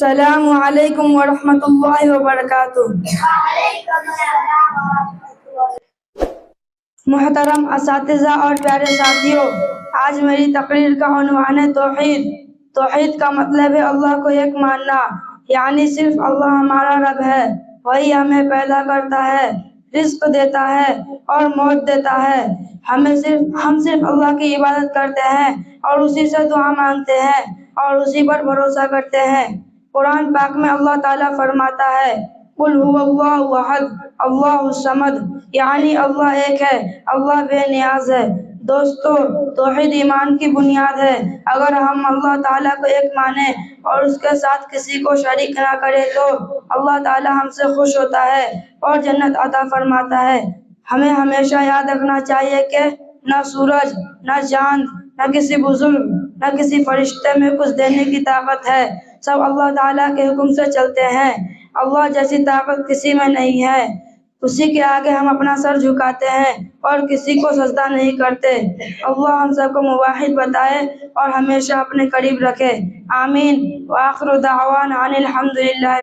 السلام علیکم ورحمۃ اللہ وبرکاتہ۔ محترم اساتذہ اور پیارے ساتھیوں، آج میری تقریر کا عنوان ہے توحید۔ توحید کا مطلب ہے اللہ کو ایک ماننا، یعنی صرف اللہ ہمارا رب ہے، وہی ہمیں پیدا کرتا ہے، رزق دیتا ہے اور موت دیتا ہے۔ ہم صرف اللہ کی عبادت کرتے ہیں اور اسی سے دعا مانگتے ہیں اور اسی پر بھروسہ کرتے ہیں۔ قرآن پاک میں اللہ تعالیٰ فرماتا ہے قُلْ هُوَ اللَّهُ أَحَدٌ اللَّهُ الصَّمَدُ، یعنی اللہ ایک ہے، اللہ بے نیاز ہے۔ دوستو، توحید ایمان کی بنیاد ہے۔ اگر ہم اللہ تعالیٰ کو ایک مانیں اور اس کے ساتھ کسی کو شریک نہ کریں تو اللہ تعالیٰ ہم سے خوش ہوتا ہے اور جنت عطا فرماتا ہے۔ ہمیں ہمیشہ یاد رکھنا چاہیے کہ نہ سورج، نہ چاند، نہ کسی بزرگ، نہ کسی فرشتے میں کچھ دینے کی طاقت ہے، سب اللہ تعالیٰ کے حکم سے چلتے ہیں۔ اللہ جیسی طاقت کسی میں نہیں ہے۔ اسی کے آگے ہم اپنا سر جھکاتے ہیں اور کسی کو سجدہ نہیں کرتے۔ اللہ ہم سب کو موحد بنائے اور ہمیشہ اپنے قریب رکھے، آمین۔ وآخر دعوانا ان الحمد للہ۔